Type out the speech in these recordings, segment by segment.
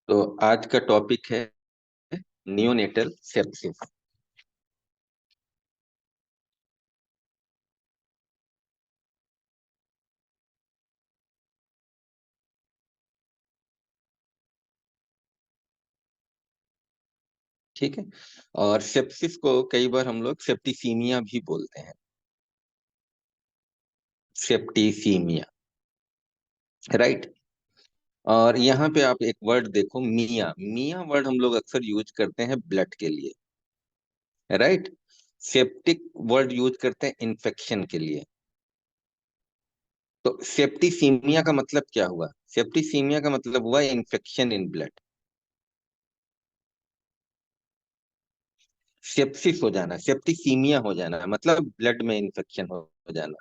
तो आज का टॉपिक है नियोनेटल सेप्सिस। ठीक है। और सेप्सिस को कई बार हम लोग सेप्टिसीमिया भी बोलते हैं। Septicaemia, right. और यहाँ पे आप एक वर्ड देखो, मिया। मिया वर्ड हम लोग अक्सर यूज करते हैं ब्लड के लिए, राइट। सेप्टिक वर्ड यूज करते हैं इन्फेक्शन के लिए। तो सेप्टिसीमिया का मतलब क्या हुआ? सेप्टिसीमिया का मतलब हुआ इन्फेक्शन इन ब्लड। सेप्सिस हो जाना, सेप्टिसीमिया हो जाना मतलब ब्लड में इन्फेक्शन हो जाना।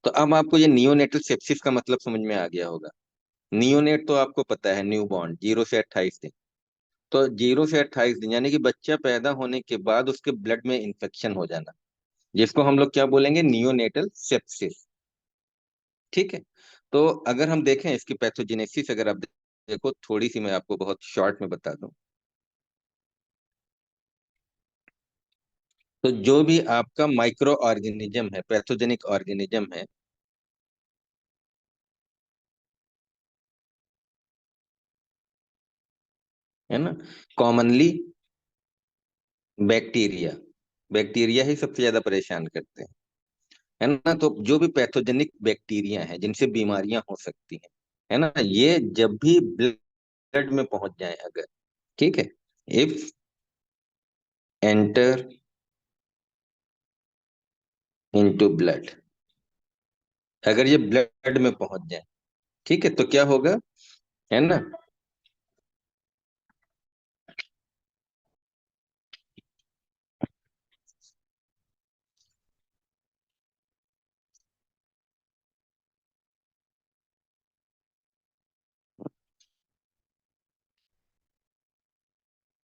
तो अब आपको ये नियोनेटल सेप्सिस का मतलब समझ में आ गया होगा। नियोनेट तो आपको पता है, न्यू बॉर्न, 0 से 28 दिन। तो 0 से 28 दिन यानी कि बच्चा पैदा होने के बाद उसके ब्लड में इंफेक्शन हो जाना, जिसको हम लोग क्या बोलेंगे? Neonatal sepsis. ठीक है। तो अगर हम देखें इसकी पैथोजेनेसिस, अगर आप देखो थोड़ी सी, मैं आपको बहुत शॉर्ट में बता दूं। तो जो भी आपका माइक्रो ऑर्गेनिज्म है, पैथोजेनिक ऑर्गेनिज्म है ना, कॉमनली बैक्टीरिया। बैक्टीरिया ही सबसे ज्यादा परेशान करते हैं, है ना। तो जो भी पैथोजेनिक बैक्टीरिया हैं जिनसे बीमारियां हो सकती हैं, है ना, ये जब भी ब्लड में पहुंच जाए अगर, ठीक है, इफ एंटर इनटू ब्लड, अगर ये ब्लड में पहुंच जाए, ठीक है, तो क्या होगा, है ना।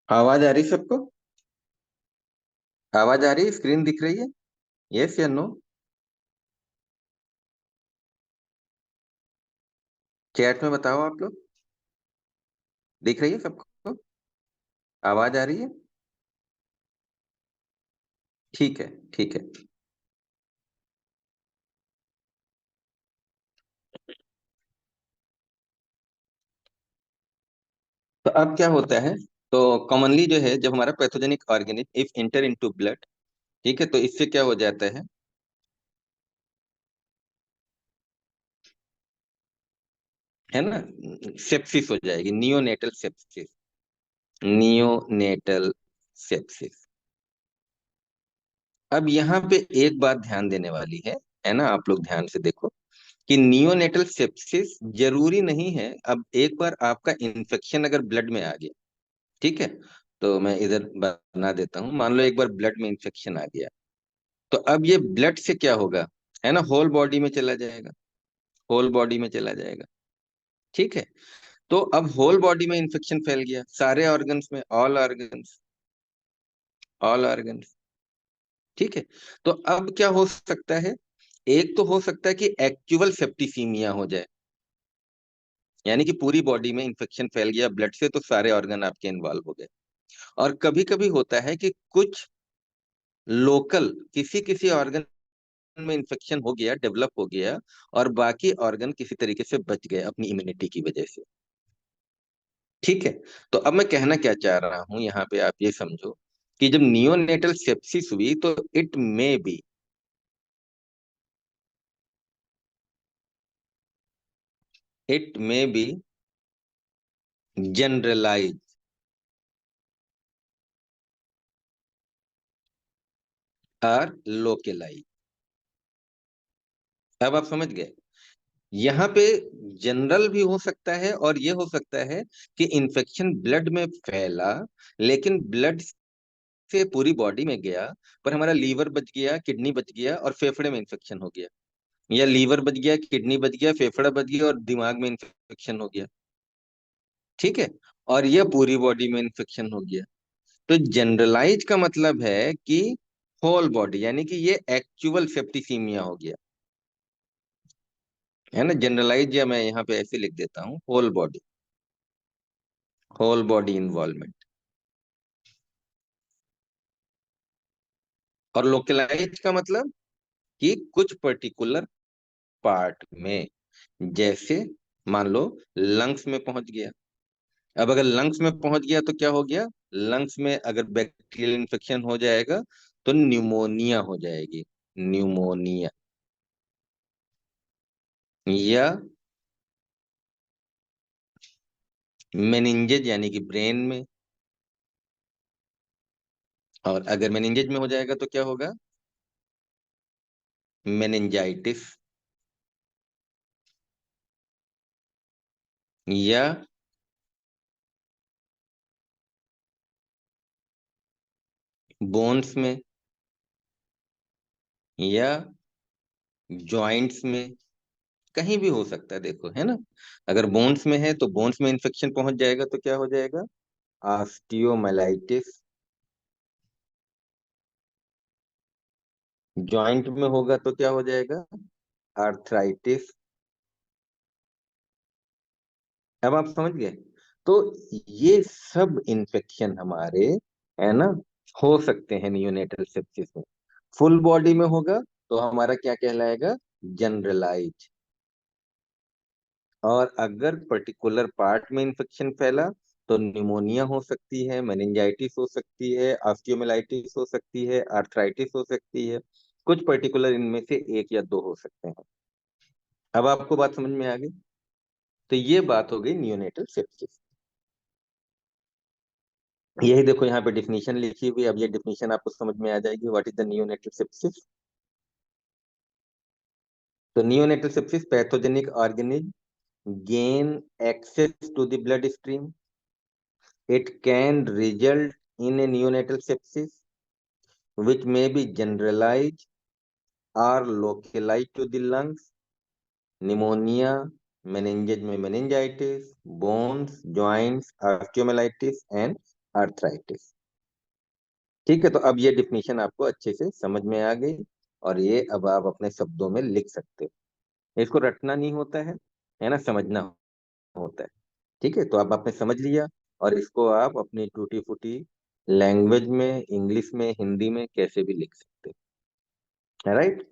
आवाज आ रही है सबको? आवाज आ रही है? स्क्रीन दिख रही है? यस या नो? चैट में बताओ आप लोग। दिख रही है सबको? आवाज आ रही है? ठीक है, ठीक है। तो अब क्या होता है? तो कॉमनली जो है, जब हमारा pathogenic organism if enter into blood, ठीक है, तो इससे क्या हो जाता है ना, सेप्सिस हो जाएगी, नियोनेटल सेप्सिस। Neonatal sepsis. अब यहाँ पे एक बात ध्यान देने वाली है ना, आप लोग ध्यान से देखो कि नियोनेटल सेप्सिस जरूरी नहीं है। अब एक बार आपका इन्फेक्शन अगर ब्लड में आ गया, ठीक है, तो मैं इधर बना देता हूं, मान लो एक बार ब्लड में इन्फेक्शन आ गया, तो अब ये ब्लड से क्या होगा, है ना, होल बॉडी में चला जाएगा। होल बॉडी में चला जाएगा, ठीक है। तो अब होल बॉडी में इन्फेक्शन फैल गया, सारे ऑर्गन्स में, ऑल ऑर्गन्स, ऑल ऑर्गन्स, ठीक है। तो अब क्या हो सकता है? एक तो हो सकता है कि एक्चुअल सेप्टिसीमिया हो जाए, यानी कि पूरी बॉडी में इंफेक्शन फैल गया ब्लड से, तो सारे ऑर्गन आपके इन्वॉल्व हो गए। और कभी कभी होता है कि कुछ लोकल किसी किसी ऑर्गन में इंफेक्शन हो गया, डेवलप हो गया, और बाकी ऑर्गन किसी तरीके से बच गए अपनी इम्यूनिटी की वजह से। ठीक है। तो अब मैं कहना क्या चाह रहा हूं यहाँ पे, आप ये समझो कि जब नियोनेटल सेप्सिस हुई तो इट मे बी जनरलाइज और लोकलाइज। अब आप समझ गए? यहाँ पे जनरल भी हो सकता है, और ये हो सकता है कि इन्फेक्शन ब्लड में फैला, लेकिन ब्लड से पूरी बॉडी में गया, पर हमारा लीवर बच गया, किडनी बच गया, और फेफड़े में इन्फेक्शन हो गया। या लीवर बच गया, किडनी बच गया, फेफड़ा बच गया, और दिमाग में इन्फेक्शन हो गया, ठीक है, और यह पूरी बॉडी में इन्फेक्शन हो गया। तो जनरलाइज का मतलब है कि होल बॉडी, यानी कि ये एक्चुअल सेप्टिसीमिया हो गया, है ना। जनरलाइज, या मैं यहाँ पे ऐसे लिख देता हूँ, whole body. Whole body involvement. और लोकलाइज का मतलब कि कुछ पर्टिकुलर पार्ट में, जैसे मान लो लंग्स में पहुंच गया। अब अगर लंग्स में पहुंच गया तो क्या हो गया, लंग्स में अगर बैक्टीरियल इन्फेक्शन हो जाएगा तो न्यूमोनिया हो जाएगी, न्यूमोनिया। या मेनिंजेज यानी कि ब्रेन में। और अगर मेनिंजेज में हो जाएगा तो क्या होगा, मेनिंजाइटिस। या बोन्स में, या जॉइंट्स में, कहीं भी हो सकता है, देखो है ना। अगर बोन्स में है तो बोन्स में इन्फेक्शन पहुंच जाएगा तो क्या हो जाएगा, ऑस्टियोमाइलाइटिस। जॉइंट में होगा तो क्या हो जाएगा, आर्थराइटिस। अब आप समझ गए। तो ये सब इन्फेक्शन हमारे, है ना, हो सकते हैं नियोनेटल सेप्सिस में। फुल बॉडी में होगा तो हमारा क्या कहलाएगा, जनरलाइज। और अगर पर्टिकुलर पार्ट में इंफेक्शन फैला तो निमोनिया हो सकती है, मेनिंजाइटिस हो सकती है, ऑस्टियोमाइलाइटिस हो सकती है, आर्थराइटिस हो सकती है। कुछ पर्टिकुलर इनमें से एक या दो हो सकते हैं। अब आपको बात समझ में आ गई। तो ये बात हो गई नियोनेटल सेप्सिस। यही देखो यहाँ पे डिफिनीशन लिखी हुई। अब ये डिफिनीशन आपको समझ में आ जाएगी, what is the neonatal sepsis. तो neonatal sepsis, pathogenic organism gain access to the bloodstream. It can result in a neonatal sepsis, which may be generalized or localized to the lungs, pneumonia, meninges में meningitis, bones, joints, osteomyelitis and arthritis। ठीक है, तो अब ये definition आपको अच्छे से समझ में आ गई, और ये अब आप अपने शब्दों में लिख सकते हो। इसको रटना नहीं होता है ना, समझना होता है। ठीक है, तो अब आपने समझ लिया, और इसको आप अपनी टूटी फूटी लैंग्वेज में, इंग्लिश में, हिंदी में कैसे भी लिख सकते हैं, राइट।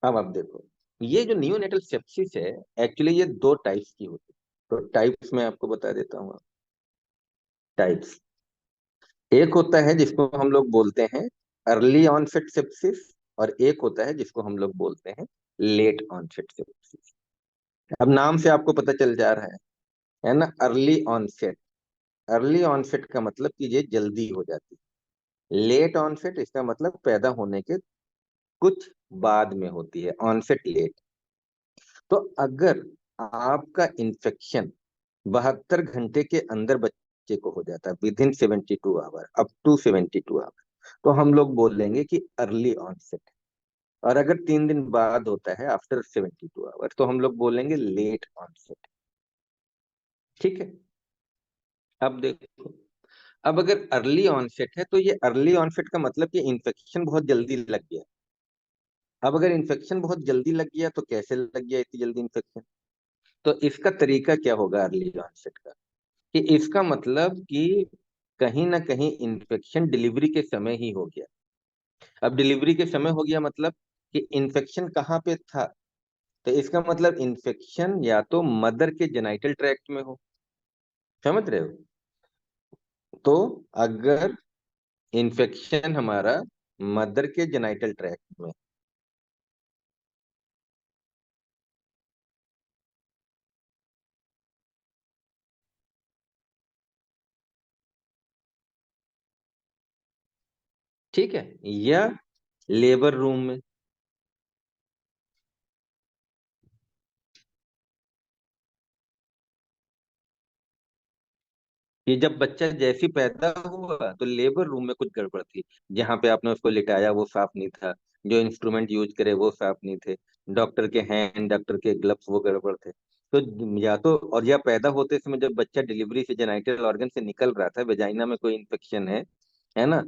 अब आप देखो, ये जो नियोनेटल सेप्सिस है, एक्चुअली ये दो टाइप्स की होती है। तो टाइप्स मैं आपको बता देता हूँ। टाइप्स, एक होता है जिसको हम लोग बोलते हैं अर्ली ऑनसेट सेप्सिस, और एक होता है जिसको हम लोग बोलते हैं लेट ऑनसेट सेप्सिस। अब नाम से आपको पता चल जा रहा है ना, अर्ली ऑनसेट। अर्ली ऑनसेट का मतलब कि ये जल्दी हो जाती है। लेट ऑनसेट इसका मतलब पैदा होने के कुछ बाद में होती है, ऑनसेट लेट। तो अगर आपका इन्फेक्शन 72 घंटे के अंदर बच्चे को हो जाता है, within 72 hour, up to 72 hour, तो हम लोग बोलेंगे कि अर्ली ऑनसेट। और अगर 3 दिन बाद होता है, आफ्टर 72 आवर, तो हम लोग बोलेंगे लेट ऑनसेट। ठीक है। अब देखो, अब अगर अर्ली ऑनसेट है तो ये अर्ली ऑनसेट का मतलब कि इन्फेक्शन बहुत जल्दी लग गया। अब अगर इन्फेक्शन बहुत जल्दी लग गया तो कैसे लग गया इतनी जल्दी इन्फेक्शन, तो इसका तरीका क्या होगा अर्ली ऑनसेट का, कि इसका मतलब कि कहीं ना कहीं इन्फेक्शन डिलीवरी के समय ही हो गया। अब डिलीवरी के समय हो गया मतलब कि इन्फेक्शन कहाँ पे था, तो इसका मतलब इन्फेक्शन या तो मदर के जेनाइटल ट्रैक्ट में हो। समझ रहे हो। तो अगर इन्फेक्शन हमारा मदर के जेनाइटल ट्रैक्ट में, ठीक है, या लेबर रूम में, कि जब बच्चा जैसी पैदा हुआ तो लेबर रूम में कुछ गड़बड़ थी, जहां पे आपने उसको लिटाया वो साफ नहीं था, जो इंस्ट्रूमेंट यूज करे वो साफ नहीं थे, डॉक्टर के हैंड, डॉक्टर के ग्लव्स वो गड़बड़ थे। तो या तो, और या पैदा होते समय जब बच्चा डिलीवरी से जेनाइटल ऑर्गन से निकल रहा था, वेजाइना में कोई इन्फेक्शन है ना,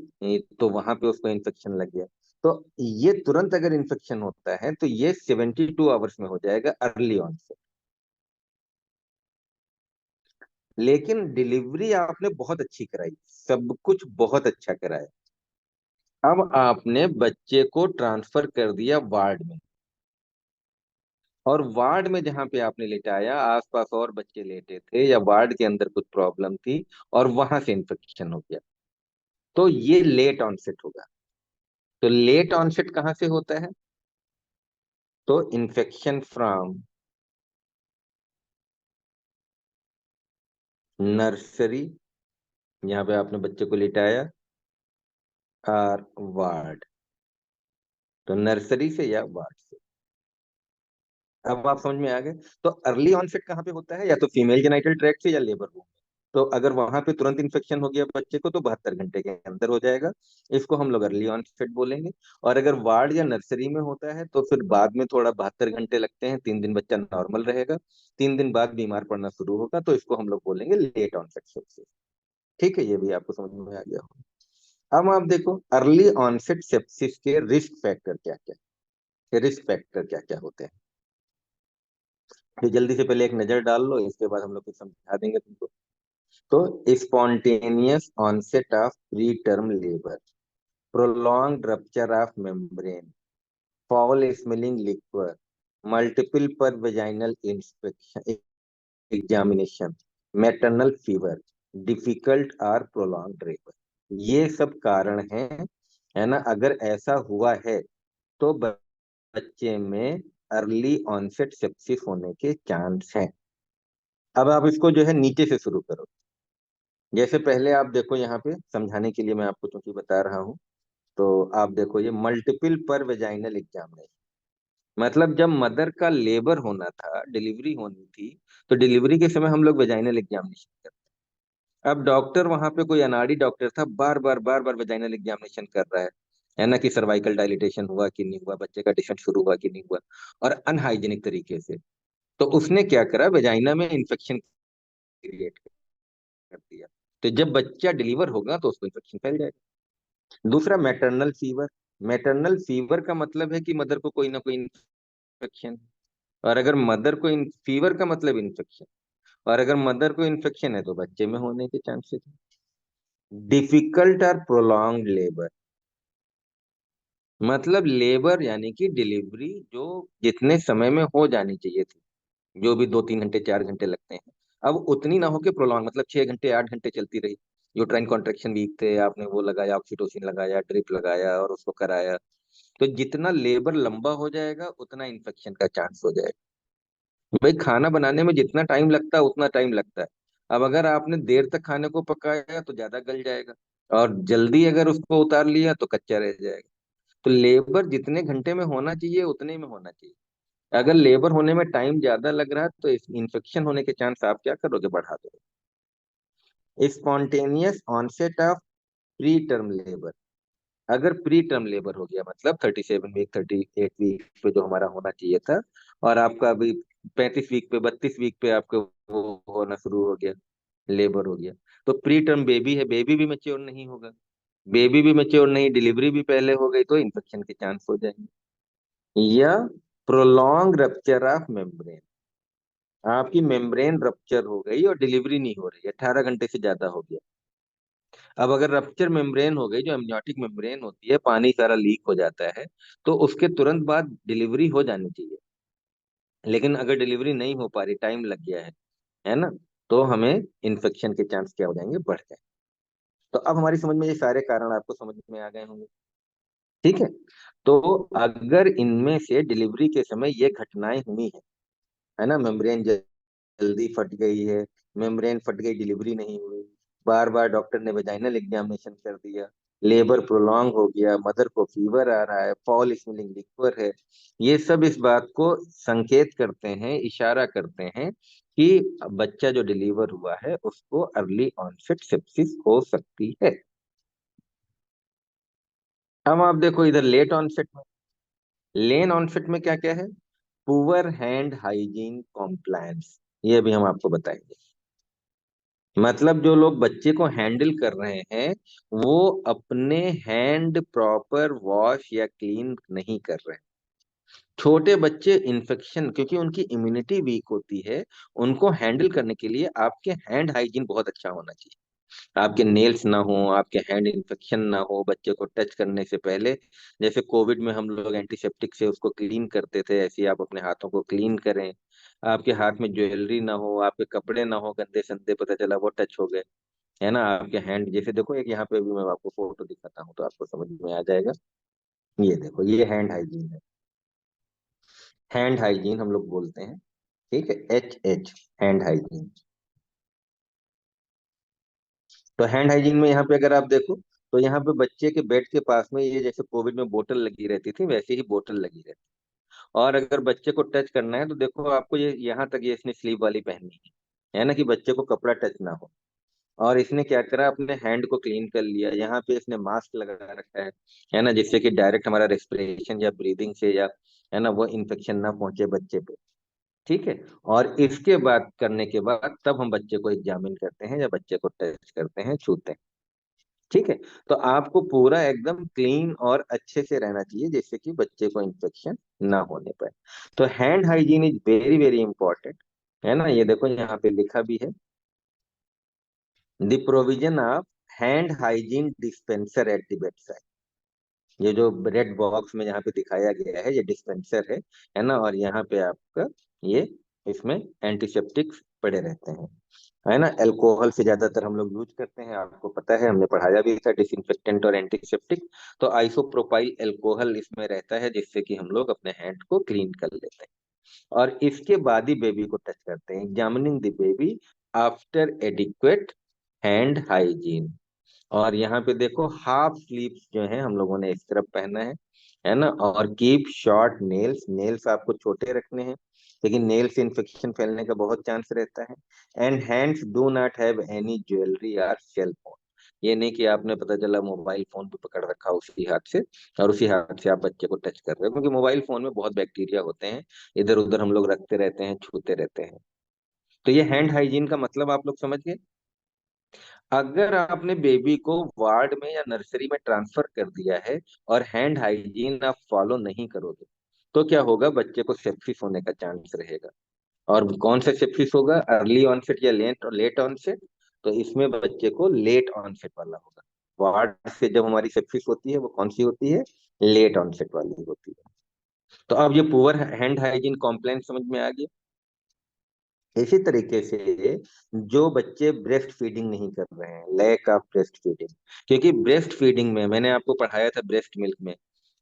तो वहां पे उसको इन्फेक्शन लग गया। तो ये तुरंत अगर इन्फेक्शन होता है तो ये 72 आवर्स में हो जाएगा अर्ली ऑन। लेकिन डिलीवरी आपने बहुत अच्छी कराई, सब कुछ बहुत अच्छा कराया। अब आपने बच्चे को ट्रांसफर कर दिया वार्ड में, और वार्ड में जहां पे आपने लेटाया, आसपास और बच्चे लेटे थे या वार्ड के अंदर कुछ प्रॉब्लम थी, और वहां से इन्फेक्शन हो गया, तो ये लेट ऑनसेट होगा। तो लेट ऑनसेट कहाँ से होता है? तो इन्फेक्शन फ्रॉम नर्सरी, यहाँ पे आपने बच्चे को लिटाया, और वार्ड, तो नर्सरी से या वार्ड से। अब आप समझ में आ गए। तो अर्ली ऑनसेट कहाँ पे होता है? या तो फीमेल जेनाइटल ट्रैक्ट से या लेबर रूम में। तो अगर वहां पे तुरंत इन्फेक्शन हो गया बच्चे को, तो 72 घंटे के अंदर हो जाएगा, इसको हम लोग अर्ली ऑनसेट बोलेंगे। और अगर वार्ड या नर्सरी में होता है तो फिर बाद में थोड़ा 72 घंटे लगते हैं, 3 दिन बच्चा नॉर्मल रहेगा, 3 दिन बाद बीमार पड़ना शुरू होगा, तो इसको हम लोग बोलेंगे लेट ऑनसेट सेप्सिस। ठीक है, ये भी आपको समझ में आ गया होगा। अब आप देखो अर्ली ऑनसेट सेप्सिस के रिस्क फैक्टर क्या क्या, रिस्क फैक्टर क्या क्या होते हैं। तो जल्दी से पहले एक नजर डाल लो, इसके बाद हम लोग कुछ समझा देंगे तुमको। तो spontaneous onset of preterm labour, prolonged rupture of membrane, foul smelling liquor, multiple per vaginal inspection examination, maternal fever, difficult और प्रोलॉन्ग्ड लेबर, ये सब कारण हैं, है ना। अगर ऐसा हुआ है तो बच्चे में अर्ली ऑनसेट सेप्सिस होने के चांस हैं। अब आप इसको जो है नीचे से शुरू करो। जैसे पहले आप देखो, यहाँ पे समझाने के लिए मैं आपको चूंकि बता रहा हूँ, तो आप देखो ये मल्टीपल पर वेजाइनल एग्जामिनेशन, मतलब जब मदर का लेबर होना था, डिलीवरी होनी थी, तो डिलीवरी के समय हम लोग वेजाइनल एग्जामिनेशन करते हैं। अब डॉक्टर वहां पे कोई अनाड़ी डॉक्टर था, बार बार वेजाइनल एग्जामिनेशन कर रहा है ना, कि सर्वाइकल डायलिटेशन हुआ कि नहीं हुआ, बच्चे का डिफेक्ट शुरू हुआ कि नहीं हुआ, और अनहाइजेनिक तरीके से। तो उसने क्या करा, वेजाइना में इंफेक्शन क्रिएट कर दिया। तो जब बच्चा डिलीवर होगा तो उसको इन्फेक्शन फैल जाएगा। दूसरा मैटरनल फीवर, मैटरनल फीवर का मतलब है कि मदर को कोई ना कोई इन्फेक्शन, और अगर मदर को फीवर का मतलब इन्फेक्शन, और अगर मदर को इन्फेक्शन है तो बच्चे में होने के चांसेस हैं। डिफिकल्ट और प्रोलॉन्ग्ड लेबर, मतलब लेबर यानी कि डिलीवरी जो जितने समय में हो जानी चाहिए थी, जो भी 2-3 घंटे 4 घंटे लगते हैं, अब उतनी ना होके प्रोलॉन्ग, मतलब 6 घंटे 8 घंटे चलती रही। यूट्राइन कॉन्ट्रेक्शन वीक थे, आपने वो लगाया, ऑक्सीटोसिन लगाया, ड्रिप लगाया और उसको कराया, तो जितना लेबर लंबा हो जाएगा उतना इन्फेक्शन का चांस हो जाएगा। भाई खाना बनाने में जितना टाइम लगता है उतना टाइम लगता है। अब अगर आपने देर तक खाने को पकाया तो ज्यादा गल जाएगा, और जल्दी अगर उसको उतार लिया तो कच्चा रह जाएगा। तो लेबर जितने घंटे में होना चाहिए उतने में होना चाहिए। अगर लेबर होने में टाइम ज्यादा लग रहा है तो इन्फेक्शन होने के चांस आप क्या करोगे, बढ़ा दोगे। Spontaneous onset of preterm labour, अगर प्री टर्म लेबर हो गया, मतलब 37 वीक 38 वीक पे जो हमारा होना चाहिए था, और आपका अभी 35 वीक पे 32 वीक पे आपको वो होना शुरू हो गया, लेबर हो गया, तो प्री टर्म बेबी है, बेबी भी मेच्योर नहीं होगा, बेबी भी मेच्योर नहीं, डिलीवरी भी पहले हो गई, तो इन्फेक्शन के चांस हो जाएंगे। या प्रोलॉन्ग रप्चर ऑफ मेम्ब्रेन, आपकी मेम्ब्रेन रप्चर हो गई और डिलीवरी नहीं हो रही, 18 घंटे से ज्यादा हो गया। अब अगर रप्चर मेम्ब्रेन हो गई, जो एमनियोटिक मेम्ब्रेन होती है, पानी सारा लीक हो जाता है, तो उसके तुरंत बाद डिलीवरी हो जानी चाहिए। लेकिन अगर डिलीवरी नहीं हो पा रही, टाइम लग गया है ना, तो हमें इन्फेक्शन के चांस क्या हो जाएंगे, बढ़ जाएंगे। तो अब हमारी समझ में ये सारे कारण आपको समझ में आ गए होंगे। ठीक है। तो अगर इनमें से डिलीवरी के समय ये घटनाएं हुई है ना, मेम्ब्रेन जल्दी फट गई है, मेम्ब्रेन फट गई, डिलीवरी नहीं हुई, बार बार डॉक्टर ने वेजाइनल एग्जामिनेशन कर दिया, लेबर प्रोलॉन्ग हो गया, मदर को फीवर आ रहा है, फॉल स्मेलिंग लिक्वर है, ये सब इस बात को संकेत करते हैं, इशारा करते हैं कि बच्चा जो डिलीवर हुआ है उसको अर्ली ऑनसेट सेप्सिस हो सकती है। अब आप देखो इधर लेट ऑनसेट में, लेन ऑनसेट में क्या क्या है? पुअर हैंड हाइजीन कॉम्प्लायंस, ये भी हम आपको बताएंगे। मतलब जो लोग बच्चे को हैंडल कर रहे हैं, वो अपने हैंड प्रॉपर वॉश या क्लीन नहीं कर रहे हैं। छोटे बच्चे इन्फेक्शन, क्योंकि उनकी इम्यूनिटी वीक होती है, उनको हैंडल करने के लिए आपके हैंड हाइजीन बहुत अच्छा होना चाहिए। आपके नेल्स ना हो, आपके हैंड इन्फेक्शन ना हो बच्चे को टच करने से पहले। जैसे कोविड में हम लोग एंटीसेप्टिक से उसको क्लीन करते थे, ऐसे ही आप अपने हाथों को क्लीन करें। आपके हाथ में ज्वेलरी ना हो, आपके कपड़े ना हो गंदे संदे, पता चला वो टच हो गए, है ना। आपके हैंड, जैसे देखो एक यहाँ पे भी मैं आपको फोटो दिखाता हूँ तो आपको समझ में आ जाएगा। ये देखो, ये हैंड हाइजीन है। हैंड हाइजीन हम लोग बोलते हैं, ठीक है, HH, हैंड हाइजीन। तो हैंड हाइजीन में यहाँ पे अगर आप देखो, तो यहाँ पे बच्चे के बेड के पास में ये जैसे कोविड में बोतल लगी रहती थी, वैसे ही बोतल लगी रहती। और अगर बच्चे को टच करना है तो देखो आपको ये यहाँ तक ये इसने स्लीव वाली पहनी है ना, कि बच्चे को कपड़ा टच ना हो। और इसने क्या करा, अपने हैंड को क्लीन कर लिया, यहाँ पे इसने मास्क लगा रखा है ना, जिससे कि डायरेक्ट हमारा रेस्पिरेशन या ब्रीदिंग से या, है ना, वो इन्फेक्शन ना पहुंचे बच्चे पे। ठीक है। और इसके बाद करने के बाद तब हम बच्चे को एग्जामिन करते हैं या बच्चे को टेस्ट करते हैं, छूते हैं। ठीक है। तो आपको पूरा एकदम क्लीन और अच्छे से रहना चाहिए, जिससे कि बच्चे को इन्फेक्शन ना होने पाए। तो hand hygiene is very very important, है ना। ये देखो यहाँ पे लिखा भी है, the provision of hand hygiene dispenser at the bed side. ये जो रेड बॉक्स में यहाँ पे दिखाया गया है, ये डिस्पेंसर है ना। और यहाँ पे आपका ये, इसमें एंटीसेप्टिक्स पड़े रहते हैं, है ना। अल्कोहल से ज्यादातर हम लोग यूज करते हैं, आपको पता है, हमने पढ़ाया भी था, डिसइंफेक्टेंट और एंटीसेप्टिक। तो आइसोप्रोपाइल अल्कोहल इसमें रहता है, जिससे कि हम लोग अपने हैंड को क्लीन कर लेते हैं। और इसके बाद ही बेबी को टच करते हैं, examining the baby after adequate hand hygiene. और यहाँ पे देखो हाफ स्लीव्स जो है हम लोगों ने स्क्रब पहना है ना। और कीप शॉर्ट नेल्स, नेल्स आपको छोटे रखने हैं, लेकिन नेल से इन्फेक्शन फैलने का बहुत चांस रहता है। And hands do not have any jewellery और सेल फोन। ये नहीं कि आपने, पता चला, मोबाइल फोन भी पकड़ रखा उसी हाथ से, और उसी हाथ से आप बच्चे को टच कर रहे हो, क्योंकि मोबाइल फोन में बहुत बैक्टीरिया होते हैं, इधर उधर हम लोग रखते रहते हैं, छूते रहते हैं। तो ये हैंड हाइजीन का मतलब आप लोग समझ गए। अगर आपने बेबी को वार्ड में या नर्सरी में ट्रांसफर कर दिया है और हैंड हाइजीन आप फॉलो नहीं करोगे, तो क्या होगा, बच्चे को सेप्सिस होने का चांस रहेगा। और कौन सा सेप्सिस होगा, अर्ली ऑनसेट या लेट लेट ऑनसेट। तो इसमें बच्चे को लेट ऑनसेट वाला होगा। वार्ड से जब हमारी सेप्सिस होती है, वो कौन सी होती है, लेट ऑनसेट वाली होती है। तो अब ये पुअर हैंड हाइजीन कॉम्प्लेन समझ में आ गया। इसी तरीके से जो बच्चे ब्रेस्ट फीडिंग नहीं कर रहे हैं, लैक ऑफ ब्रेस्ट फीडिंग, क्योंकि ब्रेस्ट फीडिंग में मैंने आपको पढ़ाया था, ब्रेस्ट मिल्क में,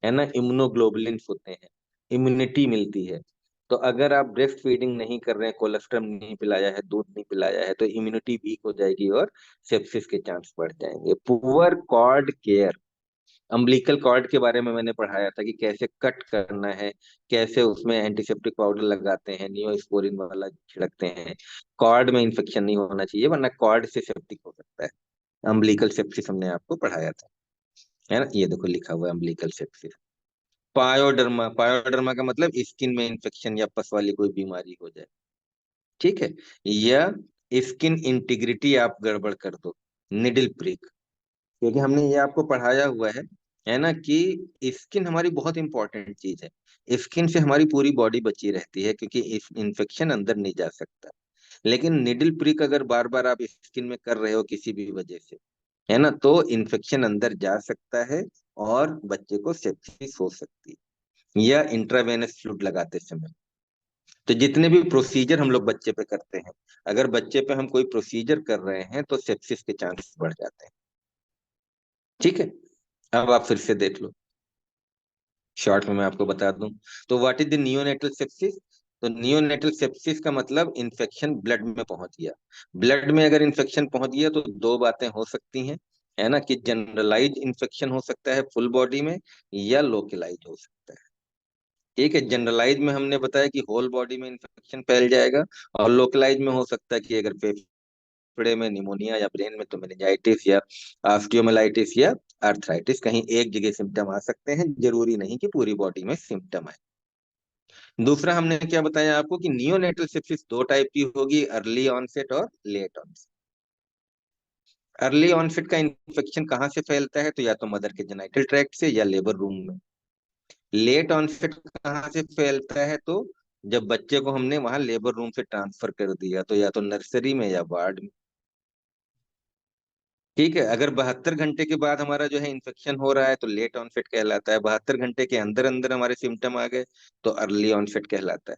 है ना, इम्यूनोग्लोबुलिन्स होते हैं, इम्यूनिटी मिलती है। तो अगर आप ब्रेस्ट फीडिंग नहीं कर रहे हैं, कोलेस्ट्रम नहीं पिलाया है, दूध नहीं पिलाया है, तो इम्यूनिटी वीक हो जाएगी और सेप्सिस के चांस बढ़ जाएंगे। Poor cord care, umbilical cord के बारे में मैंने पढ़ाया था कि कैसे कट करना है, कैसे उसमें एंटीसेप्टिक पाउडर लगाते हैं, नियोस्पोरिन वाला छिड़कते हैं। कॉर्ड में इन्फेक्शन नहीं होना चाहिए, वरना कॉर्ड से सेप्टिक हो सकता है। अम्बिलिकल सेप्सिस हमने आपको पढ़ाया था, है ना। ये देखो लिखा हुआ है अम्बिलिकल सेप्सिस। पायोडर्मा, पायोडर्मा का मतलब स्किन में इन्फेक्शन या पस वाली कोई बीमारी हो जाए, ठीक है। या स्किन इंटीग्रिटी आप गड़बड़ कर दो, निडल प्रिक। क्योंकि हमने ये आपको पढ़ाया हुआ है ना, कि स्किन हमारी बहुत इंपॉर्टेंट चीज है। स्किन से हमारी पूरी बॉडी बची रहती है, क्योंकि इन्फेक्शन अंदर नहीं जा सकता। लेकिन निडल प्रिक अगर बार बार आप स्किन में कर रहे हो किसी भी वजह से, है ना, तो इन्फेक्शन अंदर जा सकता है और बच्चे को सेप्सिस हो सकती है। या इंट्रावेनस फ्लूइड लगाते समय, तो जितने भी प्रोसीजर हम लोग बच्चे पे करते हैं, अगर बच्चे पे हम कोई प्रोसीजर कर रहे हैं तो सेप्सिस के चांसेस बढ़ जाते हैं। ठीक है। अब आप फिर से देख लो, शॉर्ट में मैं आपको बता दूं। तो what is the neonatal sepsis. तो नियोनेटल सेप्सिस का मतलब इन्फेक्शन ब्लड में पहुंच गया। ब्लड में अगर इन्फेक्शन पहुंच गया तो दो बातें हो सकती हैं, है ना, कि जनरलाइज इन्फेक्शन हो सकता है फुल बॉडी में, या लोकलाइज हो सकता है। ठीक है। जनरलाइज में हमने बताया कि होल बॉडी में इन्फेक्शन फैल जाएगा, और लोकलाइज में हो सकता है कि अगर फेफड़े में निमोनिया, या ब्रेन में तो मेनिंजाइटिस, या ऑस्टियोमाइलिटिस, या आर्थराइटिस, कहीं एक जगह सिम्टम आ सकते हैं, जरूरी नहीं कि पूरी बॉडी में सिम्टम आए। दूसरा हमने क्या बताया आपको, कि नियोनेटल सेप्सिस दो टाइप की होगी, अर्ली ऑनसेट और लेट ऑनसेट। अर्ली ऑनसेट का इन्फेक्शन कहाँ से फैलता है, तो या तो मदर के जेनाइटल ट्रैक्ट से, या लेबर रूम में। लेट ऑनसेट कहाँ से फैलता है? तो जब बच्चे को हमने वहां लेबर रूम से ट्रांसफर कर दिया, तो या तो नर्सरी में या वार्ड में। ठीक है, अगर 72 घंटे के बाद हमारा जो है इन्फेक्शन हो रहा है तो लेट ऑनसेट कहलाता है। 72 घंटे के अंदर अंदर हमारे सिम्टम आ गए तो अर्ली ऑनसेट कहलाता है।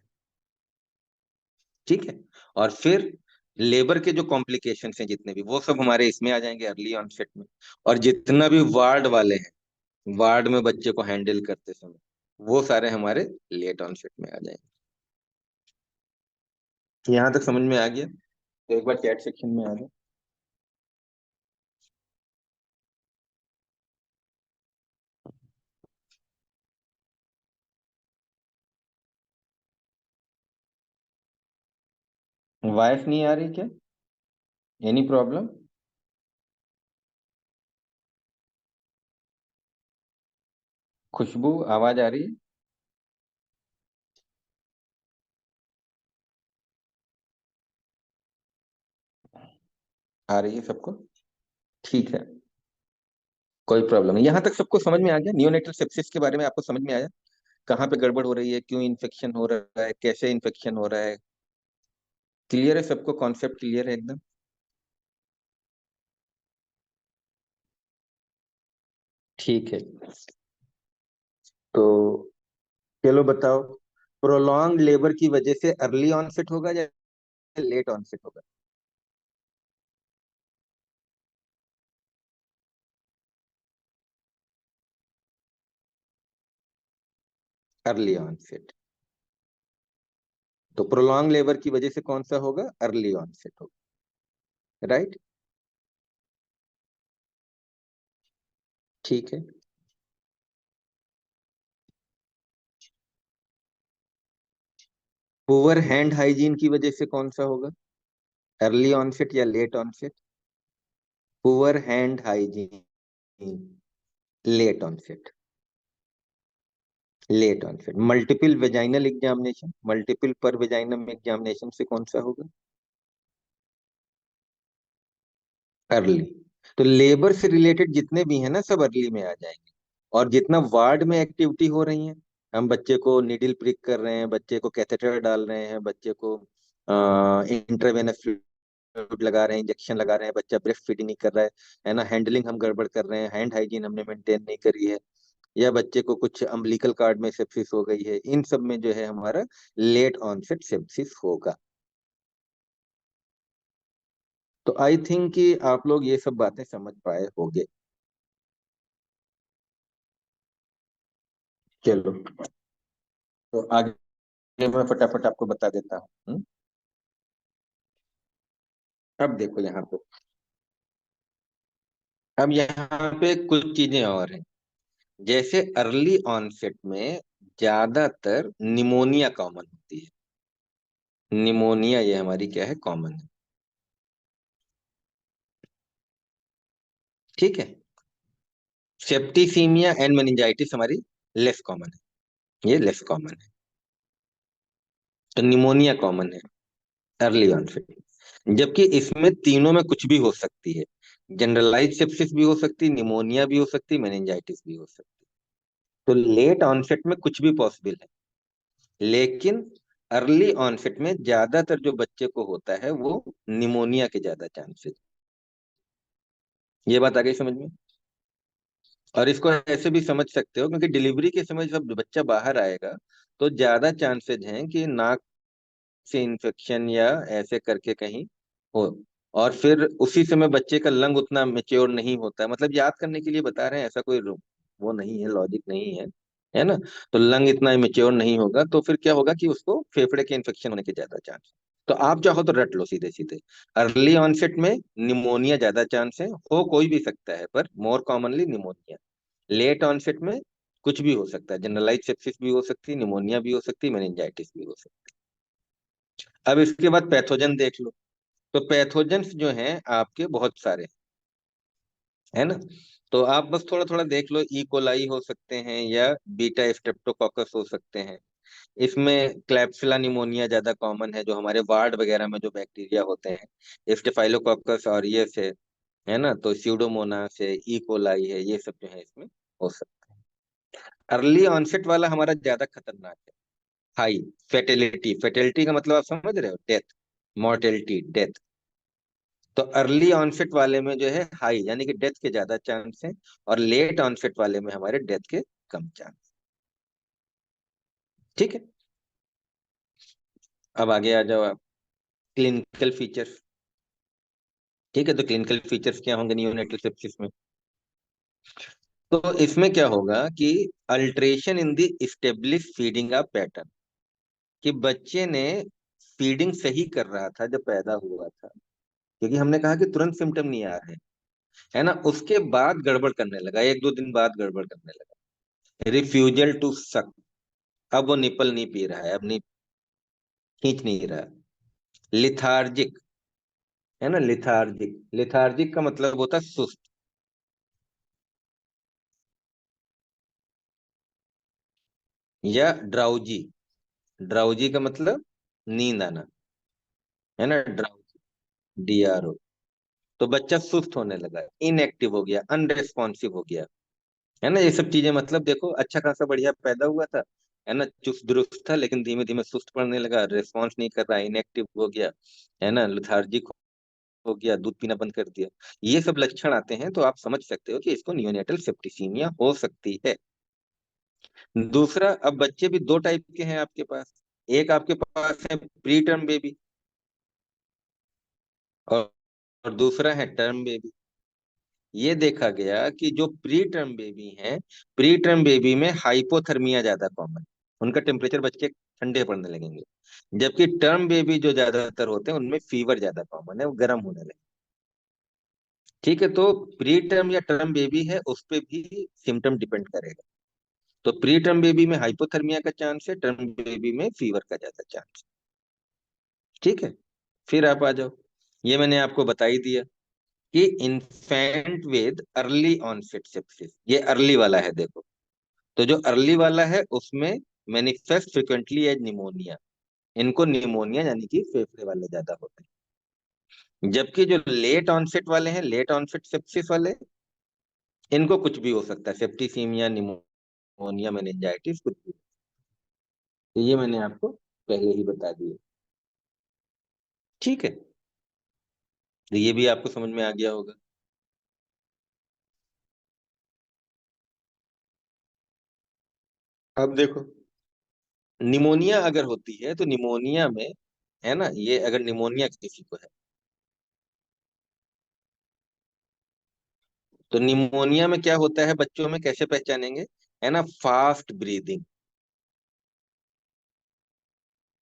ठीक है। और फिर लेबर के जो कॉम्प्लिकेशन हैं जितने भी, वो सब हमारे इसमें आ जाएंगे अर्ली ऑनसेट में। और जितना भी वार्ड वाले हैं, वार्ड में बच्चे को हैंडल करते समय, वो सारे हमारे लेट ऑनसेट में आ जाएंगे। यहाँ तक समझ में आ गया? तो एक बार चैट सेक्शन में आ जाए। वॉइस नहीं आ रही क्या? Any problem? खुशबू, आवाज आ रही है? आ रही है सबको? ठीक है, कोई प्रॉब्लम नहीं। यहाँ तक सबको समझ में आ गया? नियोनेटल सेप्सिस के बारे में आपको समझ में आया? कहाँ पे गड़बड़ हो रही है, क्यों इन्फेक्शन हो रहा है, कैसे इन्फेक्शन हो रहा है? क्लियर है सबको? कॉन्सेप्ट क्लियर है एकदम? ठीक है। तो चलो बताओ, प्रोलॉन्ग लेबर की वजह से अर्ली ऑनसेट होगा या लेट ऑनसेट होगा? Early onset. तो प्रोलॉन्ग लेबर की वजह से कौन सा होगा? अर्ली ऑनसेट होगा। राइट। ठीक है। पुअर हैंड हाइजीन की वजह से कौन सा होगा? अर्ली ऑनसेट या late onset? Poor hand hygiene, late onset. Late onset. Multiple vaginal examination, multiple पर वेजाइनम एग्जामिनेशन से कौन सा होगा? अर्ली। तो लेबर से रिलेटेड जितने भी हैं ना, सब अर्ली में आ जाएंगे। और जितना वार्ड में एक्टिविटी हो रही है, हम बच्चे को निडिल प्रिक कर रहे हैं, बच्चे को कैथेटर डाल रहे हैं, बच्चे को इंट्रावेनस फ्लूइड लगा रहे हैं, इंजेक्शन लगा रहे हैं, बच्चा ब्रेस्ट फीडिंग नहीं कर रहा है ना, हैंडलिंग हम गड़बड़ कर रहे हैं, हैंड हाइजीन हमने मेंटेन नहीं करी है, या बच्चे को कुछ अम्बिलिकल कार्ड में सेप्सिस हो गई है, इन सब में जो है हमारा लेट ऑनसेट सेप्सिस होगा। तो आई थिंक कि आप लोग ये सब बातें समझ पाए होंगे। चलो, तो आगे मैं फटाफट आपको बता देता हूँ। अब देखो यहाँ पे, अब यहाँ पे कुछ चीजें और हैं। जैसे अर्ली ऑनसेट में ज्यादातर निमोनिया कॉमन होती है। निमोनिया ये हमारी क्या है? कॉमन है। ठीक है। सेप्टिसीमिया एंड मेनिंजाइटिस हमारी लेस कॉमन है, ये लेस कॉमन है। तो निमोनिया कॉमन है अर्ली ऑनसेट। जबकि इसमें तीनों में कुछ भी हो सकती है। जनरलाइज सेप्सिस भी हो सकती, निमोनिया भी हो सकती, मेनिंजाइटिस भी हो सकती। तो लेट ऑनसेट में कुछ भी पॉसिबल है। लेकिन अर्ली ऑनसेट में ज्यादातर जो बच्चे को होता है वो निमोनिया के ज्यादा चांसेस। ये बात आ गई समझ में? और इसको ऐसे भी समझ सकते हो, क्योंकि डिलीवरी के समय जब बच्चा बाहर आएगा तो ज्यादा चांसेस हैं कि नाक से इन्फेक्शन या ऐसे करके कहीं हो। और फिर उसी समय बच्चे का लंग उतना मेच्योर नहीं होता है, मतलब याद करने के लिए बता रहे हैं, ऐसा कोई वो नहीं है, लॉजिक नहीं है, है ना? तो लंग इतना मेच्योर नहीं होगा तो फिर क्या होगा कि उसको फेफड़े के इन्फेक्शन होने के ज्यादा चांस। तो आप चाहो तो रट लो सीधे सीधे, अर्ली ऑनसेट में निमोनिया ज्यादा चांस है, हो कोई भी सकता है पर more commonly pneumonia. Late onset में कुछ भी हो सकता है, जनरलाइज सेप्सिस भी हो सकती है, निमोनिया भी हो सकती है, मेनिंजाइटिस भी हो सकती है। अब इसके बाद पैथोजन देख लो। तो पैथोजेंस जो हैं आपके बहुत सारे, है ना? तो आप बस थोड़ा थोड़ा देख लो, ई कोलाई हो सकते हैं या बीटा स्ट्रेप्टोकोकस हो सकते हैं। इसमें क्लैप्सिला निमोनिया ज्यादा कॉमन है, जो हमारे वार्ड वगैरह में जो बैक्टीरिया होते हैं, स्टेफाइलोकोकस और ये से, है ना? तो स्यूडोमोनास है, ई कोलाई है, ये सब जो है इसमें हो सकता है। अर्ली ऑनसेट वाला हमारा ज्यादा खतरनाक है। हाई फेटेलिटी, फेटेलिटी का मतलब आप समझ रहे हो, डेथ, मॉर्टेलिटी, डेथ। तो अर्ली ऑनसेट वाले में जो है हाई यानी कि डेथ के ज्यादा चांस है, और लेट ऑनसेट वाले में हमारे डेथ के कम चांस। ठीक है। अब आगे आ जाओ आप, क्लिनिकल फीचर्स। ठीक है, तो क्लिनिकल फीचर्स क्या होंगे नियोनेटल सेप्सिस में? तो इसमें क्या होगा कि alteration in the establish feeding of pattern, कि बच्चे ने फीडिंग सही कर रहा था जब पैदा हुआ था, क्योंकि हमने कहा कि तुरंत सिम्टम नहीं आ रहे हैं, है ना, उसके बाद गड़बड़ करने लगा, एक दो दिन बाद गड़बड़ करने लगा। रिफ्यूजल टू सक, अब वो निपल नहीं पी रहा है, अब नहीं, खींच नहीं रहा। लिथार्जिक, है ना, लिथार्जिक, लिथार्जिक का मतलब होता है सुस्त। या ड्राउजी, ड्राउजी का मतलब नींद आना, है ना, ड्राउजी, DRO। तो बच्चा सुस्त होने लगा, इनएक्टिव हो गया, अनरेस्पॉन्सिव हो गया, है ना, ये सब चीजें, मतलब देखो अच्छा खासा बढ़िया पैदा हुआ था, है ना, चुस्त दुरुस्त था, लेकिन धीमे धीमे सुस्त पड़ने लगा, रेस्पॉन्स नहीं कर रहा, इनएक्टिव हो गया, है ना, लेथार्जिक हो गया, दूध पीना बंद कर दिया। ये सब लक्षण आते हैं तो आप समझ सकते हो कि इसको नियोनेटल सेप्टिसीमिया हो सकती है। दूसरा, अब बच्चे भी दो टाइप के हैं आपके पास। एक आपके पास है प्री टर्म बेबी, और दूसरा है टर्म बेबी। ये देखा गया कि जो प्री टर्म बेबी हैं, प्री टर्म बेबी में हाइपोथर्मिया ज्यादा कॉमन, उनका टेम्परेचर बच्चे ठंडे पड़ने लगेंगे। जबकि टर्म बेबी जो ज्यादातर होते हैं उनमें फीवर ज्यादा कॉमन है, वो गर्म होने लगे। ठीक है, तो प्री टर्म या टर्म बेबी है उस पे भी सिम्टम डिपेंड करेगा। तो प्री टर्म बेबी में हाइपोथर्मिया का चांस है, टर्म बेबी में फीवर का ज्यादा चांस है। ठीक है। फिर आप आ जाओ, ये मैंने आपको बता ही दिया कि infant with early onset sepsis, ये अर्ली वाला है देखो। तो जो अर्ली वाला है उसमें मैनिफेस्ट फ्रिक्वेंटली एज निमोनिया, इनको निमोनिया यानी कि फेफड़े वाले ज्यादा होते हैं। जबकि जो लेट ऑनसेट वाले हैं, लेट ऑनसेट सेप्सिस वाले, इनको कुछ भी हो सकता है, सेप्टिसीमिया, निमोनिया, मेनिंजाइटिस, कुछ भी। तो ये मैंने आपको पहले ही बता दिया। ठीक है, तो ये भी आपको समझ में आ गया होगा। अब देखो, निमोनिया अगर होती है तो निमोनिया में, है ना, ये अगर निमोनिया किसी को है, तो निमोनिया में क्या होता है बच्चों में, कैसे पहचानेंगे, है ना, फास्ट ब्रीदिंग,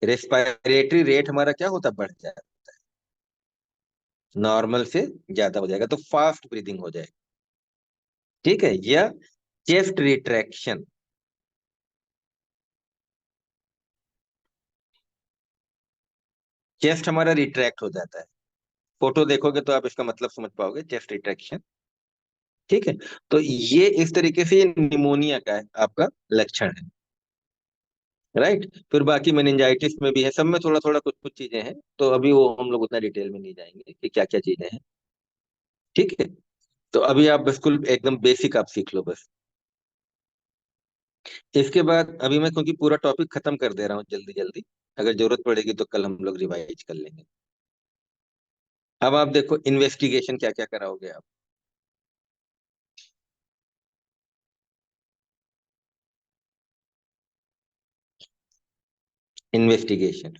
रेस्पिरेटरी रेट हमारा क्या होता है, बढ़ जाए, नॉर्मल से ज्यादा हो जाएगा, तो फास्ट ब्रीदिंग हो जाएगा। ठीक है, या चेस्ट रिट्रैक्शन, चेस्ट हमारा रिट्रैक्ट हो जाता है। फोटो देखोगे तो आप इसका मतलब समझ पाओगे, चेस्ट रिट्रैक्शन। ठीक है, तो ये इस तरीके से ये निमोनिया का है आपका लक्षण है। राइट, फिर बाकी मेनिंजाइटिस में भी है, सब में थोड़ा थोड़ा कुछ कुछ चीजें हैं, तो अभी वो हम लोग उतना डिटेल में नहीं जाएंगे कि क्या क्या चीजें हैं। ठीक है, तो अभी आप बिल्कुल एकदम बेसिक आप सीख लो बस। इसके बाद अभी मैं क्योंकि पूरा टॉपिक खत्म कर दे रहा हूँ जल्दी जल्दी, अगर जरूरत पड़ेगी तो कल हम लोग रिवाइज कर लेंगे। अब आप देखो इन्वेस्टिगेशन क्या क्या कराओगे आप। इन्वेस्टिगेशन,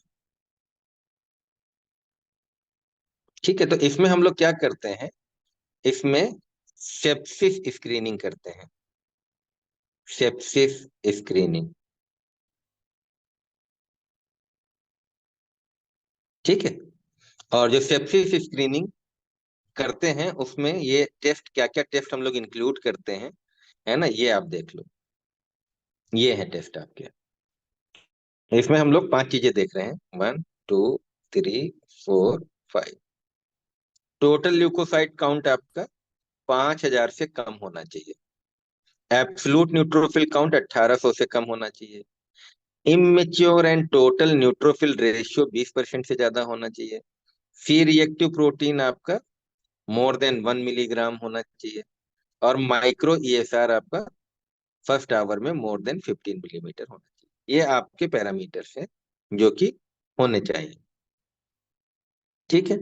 ठीक है, तो इसमें हम लोग क्या करते हैं, इसमें सेप्सिस स्क्रीनिंग करते हैं, सेप्सिस स्क्रीनिंग। ठीक है, और जो सेप्सिस स्क्रीनिंग करते हैं उसमें ये टेस्ट, क्या क्या टेस्ट हम लोग इंक्लूड करते हैं, है ना, ये आप देख लो। ये है टेस्ट आपके, इसमें हम लोग पांच चीजें देख रहे हैं, 1 2 3 4 5। टोटल ल्यूकोसाइट काउंट आपका 5,000 से कम होना चाहिए। एब्सोल्यूट न्यूट्रोफिल काउंट 1,800 से कम होना चाहिए। Immature and total neutrophil ratio 20% से ज्यादा होना चाहिए। सी रिएक्टिव प्रोटीन आपका मोर देन 1 मिलीग्राम होना चाहिए। और माइक्रो ईएसआर आपका फर्स्ट आवर में मोर देन 15 मिलीमीटर होना चाहिए। ये आपके पैरामीटर्स हैं जो कि होने चाहिए। ठीक है।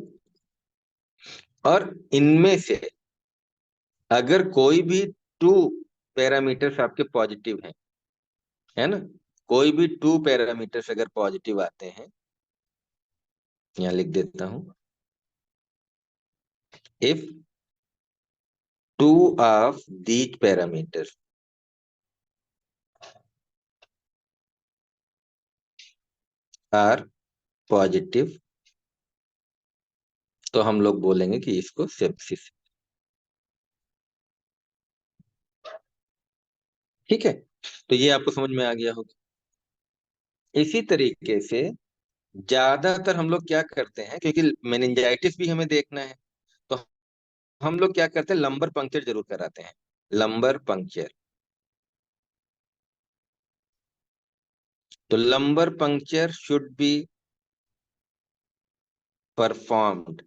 और इनमें से अगर कोई भी टू पैरामीटर्स आपके पॉजिटिव हैं, है ना, कोई भी टू पैरामीटर्स अगर पॉजिटिव आते हैं, यहाँ लिख देता हूं, if two of these parameters are positive, तो हम लोग बोलेंगे कि इसको सेप्सिस। ठीक है, तो ये आपको समझ में आ गया होगा। इसी तरीके से ज्यादातर हम लोग क्या करते हैं, क्योंकि मेनिंजाइटिस भी हमें देखना है, तो हम लोग क्या करते हैं, लंबर पंक्चर जरूर कराते हैं। लंबर पंक्चर, तो lumbar puncture should be performed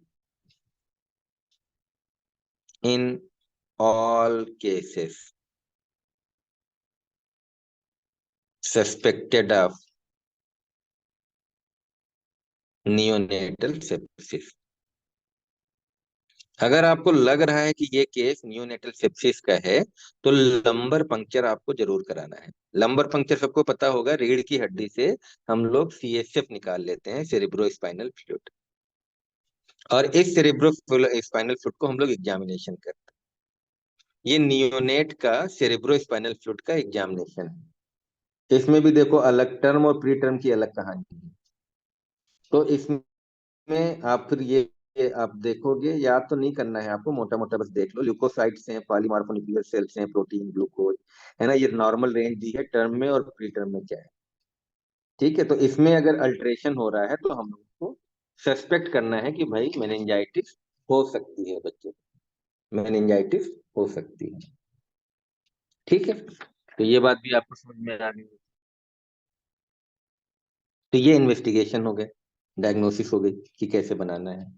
in all cases suspected of neonatal sepsis. अगर आपको लग रहा है कि ये केस नियोनेटल सेप्सिस का है, तो लंबर पंक्चर आपको जरूर कराना है। लंबर पंक्चर सबको पता होगा, रीढ़ की हड्डी से हम लोग सीएसएफ निकाल लेते हैं, सेरिब्रो स्पाइनल फ्लूइड, और इस सेरिब्रो स्पाइनल फ्लूइड को हम लोग एग्जामिनेशन करते हैं। ये नियोनेट का सेरिब्रो स्पाइनल फ्लूइड का एग्जामिनेशन है। इसमें भी देखो अलग टर्म और प्री टर्म की अलग कहानी है। तो इसमें आप फिर ये आप देखोगे, याद तो नहीं करना है आपको, मोटा मोटा बस देख लो, ल्यूकोसाइट्स हैं, पॉलीमार्फोन्यूक्लियर सेल्स हैं, प्रोटीन, ग्लूकोज, है ना, ये नॉर्मल रेंज दी है टर्म में, और प्री टर्म में क्या है। ठीक है, तो इसमें अगर अल्ट्रेशन हो रहा है तो हम लोग को सस्पेक्ट करना है कि भाई मेनिंजाइटिस हो सकती है बच्चे, मेनिंजाइटिस हो सकती है। ठीक है, तो ये बात भी आपको समझ में आ गई। तो ये इन्वेस्टिगेशन हो गए, डायग्नोसिस हो गई कि कैसे बनाना है।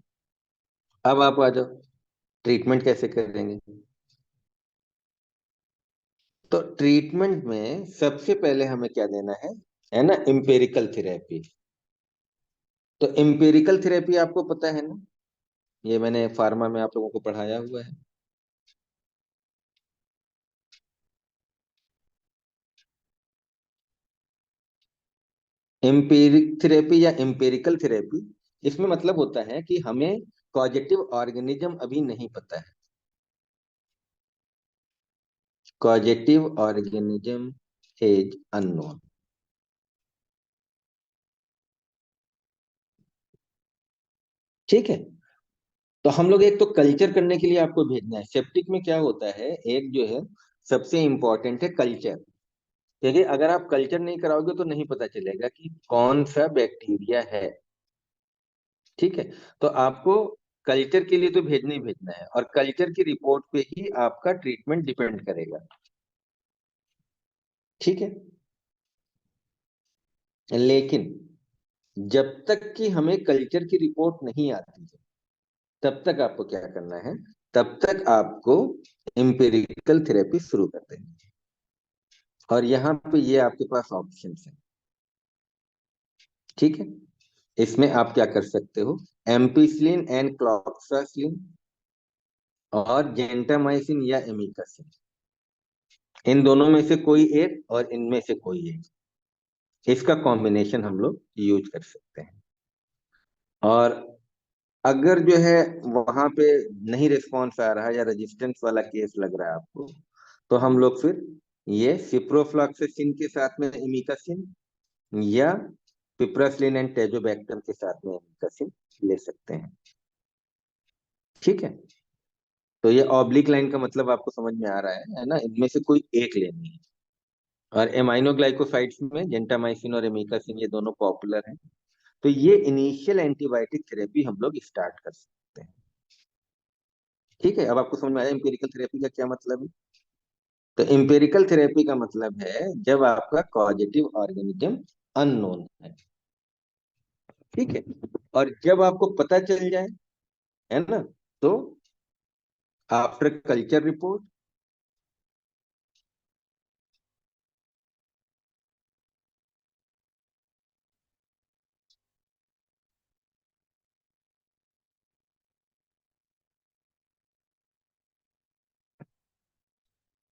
अब आप आ जाओ, ट्रीटमेंट कैसे करेंगे। तो ट्रीटमेंट में सबसे पहले हमें क्या देना है ना, एम्पेरिकल थेरेपी। तो एम्पेरिकल थेरेपी आपको पता है ना, ये मैंने फार्मा में आप लोगों को पढ़ाया हुआ है। एम्पेरिक थेरेपी या एम्पेरिकल थेरेपी, इसमें मतलब होता है कि हमें कॉजेटिव ऑर्गेनिज्म अभी नहीं पता है। Causative organism is unknown. ठीक है, तो हम लोग एक तो कल्चर करने के लिए आपको भेजना है। सेप्टिक में क्या होता है, एक जो है सबसे इंपॉर्टेंट है कल्चर। क्योंकि अगर आप कल्चर नहीं कराओगे तो नहीं पता चलेगा कि कौन सा बैक्टीरिया है। ठीक है, तो आपको कल्चर के लिए तो भेजना ही भेजना है, और कल्चर की रिपोर्ट पे ही आपका ट्रीटमेंट डिपेंड करेगा। ठीक है, लेकिन जब तक कि हमें कल्चर की रिपोर्ट नहीं आती है, तब तक आपको क्या करना है, तब तक आपको एम्पिरिकल थेरेपी शुरू कर देनी है। और यहाँ पे ये आपके पास ऑप्शन है। ठीक है, इसमें आप क्या कर सकते हो, एम्पिसिलिन एंड क्लॉक्सासिलिन और जेंटामाइसिन या एमिकासिन, इन दोनों में से कोई एक और इनमें से कोई एक, इसका कॉम्बिनेशन हम लोग यूज कर सकते हैं। और अगर जो है वहां पे नहीं रिस्पॉन्स आ रहा है या रेजिस्टेंस वाला केस लग रहा है आपको, तो हम लोग फिर ये सिप्रोफ्लॉक्सासिन के साथ में इमिकासिन या पिप्रासिलिन एंड टेजोबैक्टम के साथ में इमिकासिन ले सकते हैं। ठीक है, तो ये ऑब्लिक लाइन का मतलब आपको समझ में आ रहा है ना, इनमें से कोई एक लेनी है। और एमाइनोग्लाइकोसाइड्स में जेंटामाइसिन और एमिकासिन ये दोनों पॉपुलर हैं। तो ये इनिशियल एंटीबायोटिक थेरेपी हम लोग स्टार्ट कर सकते हैं। ठीक है, अब आपको समझ में आया एम्पिरिकल थेरेपी का क्या मतलब है। तो एम्पिरिकल थेरेपी का मतलब है जब आपका कॉजेटिव ऑर्गेनिज्म अननोन है। ठीक है, और जब आपको पता चल जाए, है ना, तो आफ्टर कल्चर रिपोर्ट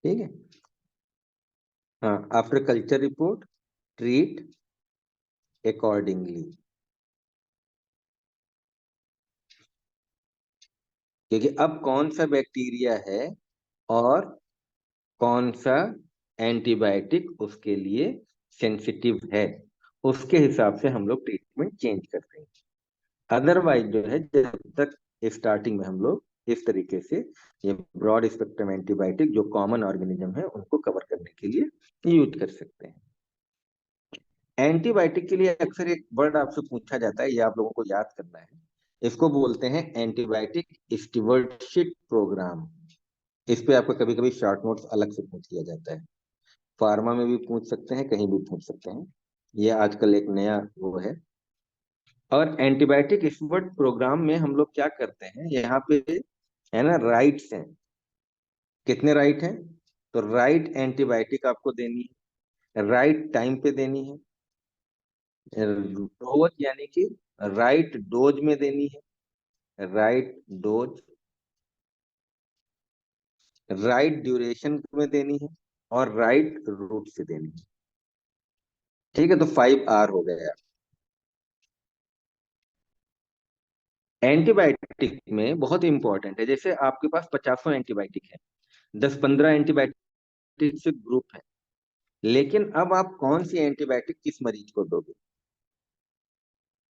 ठीक है। हाँ, after culture report, treat accordingly. क्योंकि अब कौन सा बैक्टीरिया है और कौन सा एंटीबायोटिक उसके लिए सेंसिटिव है, उसके हिसाब से हम लोग ट्रीटमेंट चेंज करते हैं। अदरवाइज जो है, जब तक स्टार्टिंग में हम लोग इस तरीके से ये ब्रॉड स्पेक्ट्रम एंटीबायोटिक जो कॉमन ऑर्गेनिज्म है उनको कवर करने के लिए यूज कर सकते हैं। एंटीबायोटिक के लिए अक्सर एक वर्ड आपसे पूछा जाता है, ये आप लोगों को याद करना है। इसको बोलते हैं एंटीबायोटिक स्टीवर्डशिप प्रोग्राम। इस पे आपको कभी कभी शॉर्ट नोट्स अलग से पूछ लिया जाता है। फार्मा में भी पूछ सकते हैं, कहीं भी पूछ सकते हैं। ये आजकल एक नया वो है। और एंटीबायोटिक स्टीवर्ड प्रोग्राम में हम लोग क्या करते हैं, यहाँ पे है ना राइट्स हैं। कितने राइट हैं? तो राइट एंटीबायोटिक आपको देनी है, राइट टाइम पे देनी है, डोज यानी कि राइट डोज में देनी है, राइट डोज, राइट ड्यूरेशन में देनी है, और राइट रूट से देनी है। ठीक है, तो 5 R हो गया। एंटीबायोटिक में बहुत इंपॉर्टेंट है, जैसे आपके पास 50 एंटीबायोटिक है, 10-15 एंटीबायोटिक से ग्रुप है, लेकिन अब आप कौन सी एंटीबायोटिक किस मरीज को दोगे?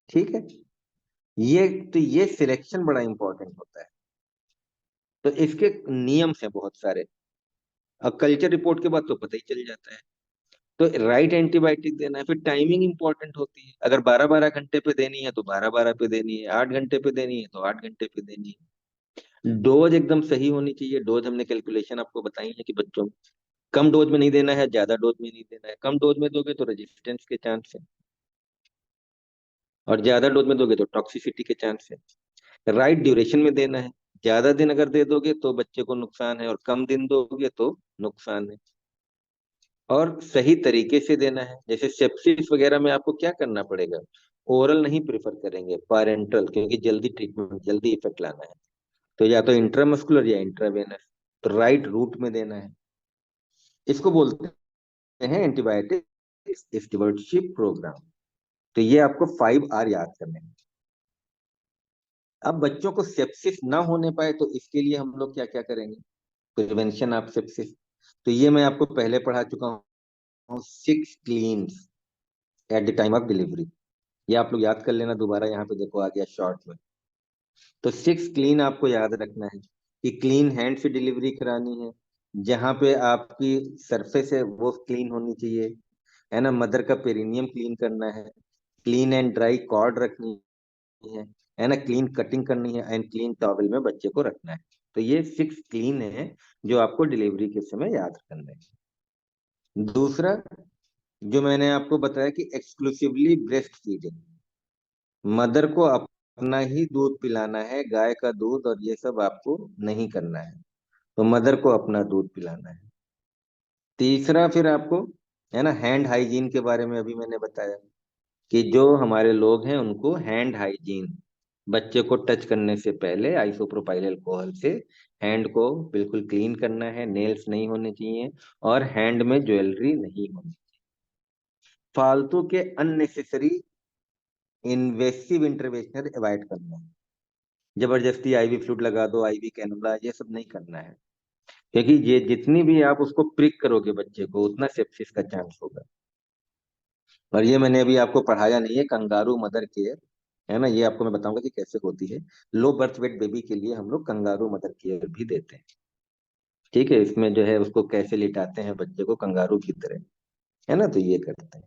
ठीक है। ये सिलेक्शन बड़ा इंपॉर्टेंट होता है। तो इसके नियम से बहुत सारे, अब कल्चर रिपोर्ट के बाद तो पता ही चल जाता है। तो राइट एंटीबायोटिक देना है, फिर टाइमिंग इंपॉर्टेंट होती है। अगर 12-12 घंटे पे देनी है तो 12-12 पे देनी है, 8 घंटे पे देनी है तो 8 घंटे पे देनी है। डोज एकदम सही होनी चाहिए। डोज हमने कैलकुलेशन आपको बताई है कि बच्चों को कम डोज में नहीं देना है, ज्यादा डोज में नहीं देना है। कम डोज में दोगे तो रेजिस्टेंस के चांस है, और ज्यादा डोज में दोगे तो टॉक्सिसिटी के चांस है। राइट ड्यूरेशन में देना है। ज्यादा दिन अगर दे दोगे तो बच्चे को नुकसान है, और कम दिन दोगे तो नुकसान है। और सही तरीके से देना है। जैसे सेप्सिस वगैरह में आपको क्या करना पड़ेगा, ओरल नहीं प्रेफर करेंगे, पैरेंटल, क्योंकि जल्दी ट्रीटमेंट, जल्दी इफेक्ट लाना है। तो या तो इंट्रामस्कुलर या इंट्रावेनस, तो राइट रूट में देना है। इसको बोलते हैं एंटीबायोटिक स्टीवर्डशिप प्रोग्राम। तो ये आपको 5 R याद करने हैं। अब बच्चों को सेप्सिस ना होने पाए तो इसके लिए हम लोग क्या क्या करेंगे, प्रिवेंशन ऑफ सेप्सिस। तो ये मैं आपको पहले पढ़ा चुका हूँ, 6 cleans at the time of delivery. ये आप लोग याद कर लेना, दोबारा यहाँ पे देखो आ गया शॉर्ट में। तो 6 क्लीन आपको याद रखना है कि क्लीन हैंड से डिलीवरी करानी है, जहाँ पे आपकी सरफेस है वो क्लीन होनी चाहिए, है ना। मदर का पेरिनियम क्लीन करना है, क्लीन एंड ड्राई कॉर्ड रखनी है ना, क्लीन कटिंग करनी है, एंड क्लीन टॉवल में बच्चे को रखना है। तो ये 6 क्लीन है जो आपको डिलीवरी के समय याद करना है। दूसरा जो मैंने आपको बताया कि एक्सक्लूसिवली ब्रेस्ट फीडिंग, मदर को अपना ही दूध पिलाना है, गाय का दूध और ये सब आपको नहीं करना है। तो मदर को अपना दूध पिलाना है। तीसरा फिर आपको, है ना, हैंड हाइजीन के बारे में अभी मैंने बताया कि जो हमारे लोग हैं उनको हैंड हाइजीन, बच्चे को टच करने से पहले आइसोप्रोपाइल अल्कोहल से हैंड को बिल्कुल क्लीन करना है, नेल्स नहीं होने चाहिए, और हैंड में ज्वेलरी नहीं होनी। फालतू के अननेसेसरी इन्वेसिव इंटरवेंशन अवॉइड करना है। जबरदस्ती आईवी फ्लूइड लगा दो, आईवी कैनुला, ये सब नहीं करना है। क्योंकि ये जितनी भी आप उसको प्रिक करोगे बच्चे को, उतना सेप्सिस का चांस होगा। और ये मैंने अभी आपको पढ़ाया नहीं है, कंगारू मदर केयर, है ना, ये आपको मैं बताऊंगा कि कैसे होती है। लो बर्थ वेट बेबी के लिए हम लोग कंगारू मदर केयर भी देते हैं। ठीक है, इसमें जो है उसको कैसे लिटाते हैं बच्चे को कंगारू की तरह, है ना, तो ये करते हैं।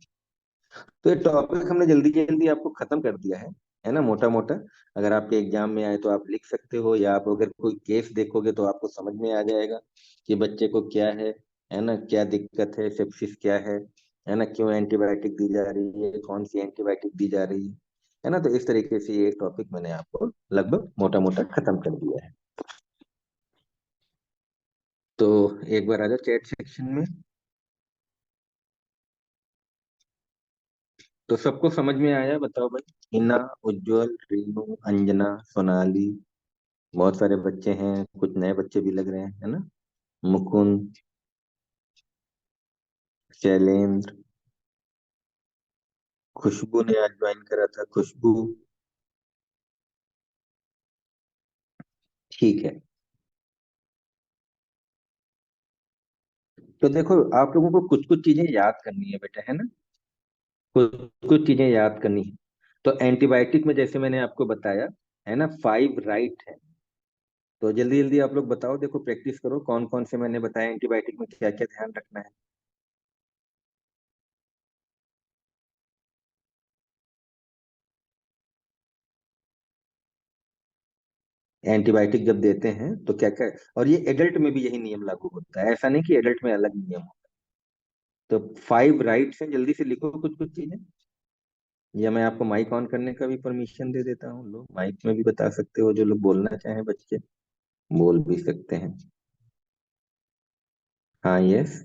तो ये टॉपिक हमने जल्दी जल्दी आपको खत्म कर दिया है ना, मोटा मोटा। अगर आपके एग्जाम में आए तो आप लिख सकते हो, या आप अगर कोई केस देखोगे तो आपको समझ में आ जाएगा कि बच्चे को क्या है ना, क्या दिक्कत है, सेप्सिस क्या है ना, क्यों एंटीबायोटिक दी जा रही है, कौन सी एंटीबायोटिक दी जा रही है ना। तो इस तरीके से ये टॉपिक मैंने आपको लगभग मोटा मोटा खत्म कर दिया है। तो एक बार आ जाओ चैट सेक्शन में। तो सबको समझ में आया, बताओ भाई। हिना, उज्जवल, रीनू, अंजना, सोनाली, बहुत सारे बच्चे हैं, कुछ नए बच्चे भी लग रहे हैं, है ना। मुकुंद, शैलेंद्र। खुशबू ने आज ज्वाइन करा था, खुशबू। ठीक है। तो देखो, आप लोगों को कुछ कुछ चीजें याद करनी है बेटा, है ना। कुछ कुछ चीजें याद करनी है। तो एंटीबायोटिक में जैसे मैंने आपको बताया, है ना, 5 राइट है। तो जल्दी जल्दी आप लोग बताओ, देखो प्रैक्टिस करो कौन कौन से मैंने बताया, एंटीबायोटिक में क्या क्या ध्यान रखना है। एंटीबायोटिक जब देते हैं तो क्या क्या, और ये एडल्ट में भी यही नियम लागू होता है, ऐसा नहीं कि एडल्ट में अलग नियम हो। तो 5 राइट्स हैं, जल्दी से लिखो कुछ कुछ चीजें। या मैं आपको माइक ऑन करने का भी परमिशन दे देता हूँ, लोग माइक में भी बता सकते हो, जो लोग बोलना चाहें बच्चे बोल भी सकते हैं। हाँ, यस।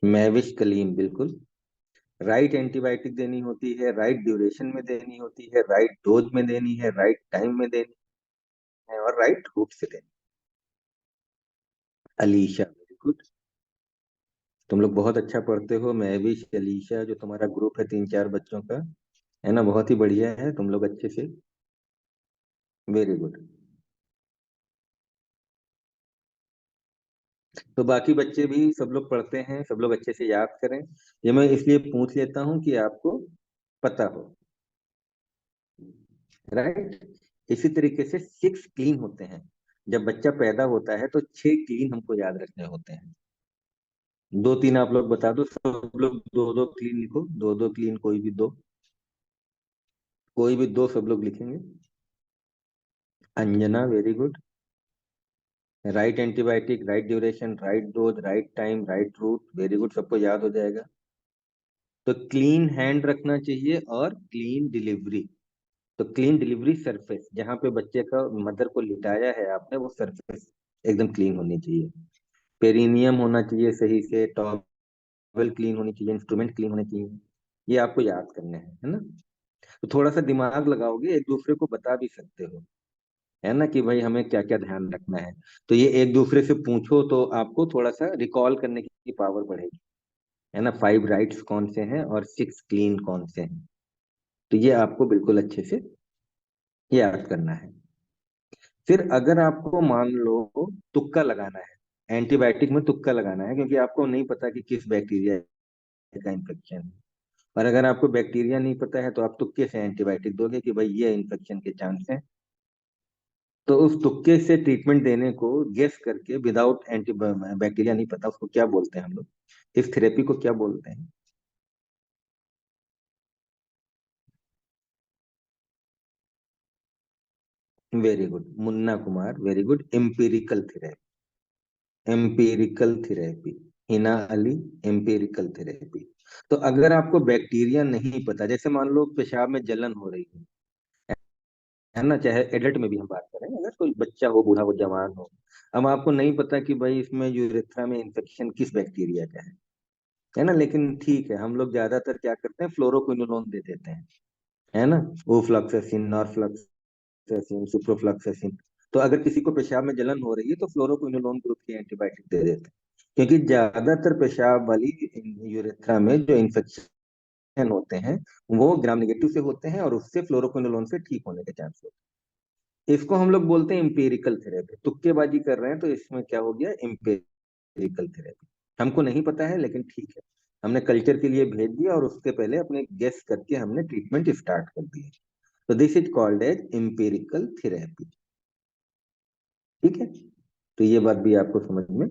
मैविश कलीन, बिल्कुल। राइट एंटीबायोटिक देनी होती है, राइट ड्यूरेशन में देनी होती है, राइट डोज में देनी है, राइट टाइम में देनी है, और राइट रूट से देनी है। Alisha, very good. तुम लोग बहुत अच्छा पढ़ते हो। मैविश, अलीशा, जो तुम्हारा ग्रुप है 3 4 बच्चों का, है ना, बहुत ही बढ़िया है, तुम लोग अच्छे से। Very good. तो बाकी बच्चे भी सब लोग पढ़ते हैं, सब लोग अच्छे से याद करें। ये मैं इसलिए पूछ लेता हूँ कि आपको पता हो। राइट। इसी तरीके से 6 क्लीन होते हैं। जब बच्चा पैदा होता है तो 6 क्लीन हमको याद रखने होते हैं। 2 3 आप लोग बता दो, सब लोग दो दो क्लीन लिखो, दो दो क्लीन, कोई भी दो। कोई भी दो, सब लोग लिखेंगे। Anjana, very good. Right antibiotic, right duration, right dose, right time, right route, very good, सबको याद हो जाएगा। तो क्लीन हैंड रखना चाहिए और क्लीन डिलीवरी। तो क्लीन डिलीवरी सरफेस, जहां पे बच्चे का मदर को लिटाया है आपने, वो सरफेस एकदम क्लीन होनी चाहिए। पेरिनियम होना चाहिए सही से, टॉवल क्लीन होनी चाहिए, इंस्ट्रूमेंट क्लीन होने चाहिए। ये आपको याद करने हैं, है ना। तो थोड़ा सा दिमाग लगाओगे, एक दूसरे को बता भी सकते हो, है ना, कि भाई हमें क्या क्या ध्यान रखना है। तो ये एक दूसरे से पूछो तो आपको थोड़ा सा रिकॉल करने की पावर बढ़ेगी, है ना। 5 राइट्स कौन से हैं और 6 क्लीन कौन से हैं। तो ये आपको बिल्कुल अच्छे से याद करना है। फिर अगर आपको मान लो तुक्का लगाना है, एंटीबायोटिक में तुक्का लगाना है, क्योंकि आपको नहीं पता कि किस बैक्टीरिया का इन्फेक्शन है। और अगर आपको बैक्टीरिया नहीं पता है तो आप तुक्के से एंटीबायोटिक दोगे कि भाई ये इन्फेक्शन के चांस है। तो उस तुक्के से ट्रीटमेंट देने को गेस करके, विदाउट एंटी बैक्टीरिया नहीं पता उसको क्या बोलते हैं हम लोग, इस थेरेपी को क्या बोलते हैं। Very good Munna Kumar, very good. Empirical therapy, empirical therapy. Hina Ali, empirical therapy. तो अगर आपको बैक्टीरिया नहीं पता, जैसे मान लो पेशाब में जलन हो रही है ना, चाहे एडल्ट में भी हम बात करें, अगर कोई बच्चा हो, बूढ़ा हो, जवान हो, अब आपको नहीं पता कि भाई इसमें यूरेथ्रा में इन्फेक्शन किस बैक्टीरिया का है ना, लेकिन ठीक है, हम लोग ज्यादातर क्या करते हैं, फ्लोरोक्विनोलोन दे देते हैं, है ना। Ofloxacin, norfloxacin, ciprofloxacin. तो अगर किसी को पेशाब में जलन हो रही है तो फ्लोरोक्विनोलोन ग्रुप की एंटीबायोटिक दे देते हैं, क्योंकि ज्यादातर पेशाब वाली यूरेथ्रा में जो इन्फेक्शन होते हैं वो ग्राम नेगेटिव से होते हैं, और उससे फ्लोरोक्विनोलोन से ठीक होने के चांस होते हैं। इसको हम लोग बोलते हैं एम्पिरिकल थेरेपी। तुक्केबाजी कर रहे हैं तो इसमें क्या हो गया, एम्पिरिकल थेरेपी। हमको नहीं पता है लेकिन ठीक है, हमने कल्चर के लिए भेज दिया और उसके पहले अपने गेस करके हमने ट्रीटमेंट स्टार्ट कर दिया। तो this is called as empirical therapy. ठीक है। तो ये बात भी आपको समझ में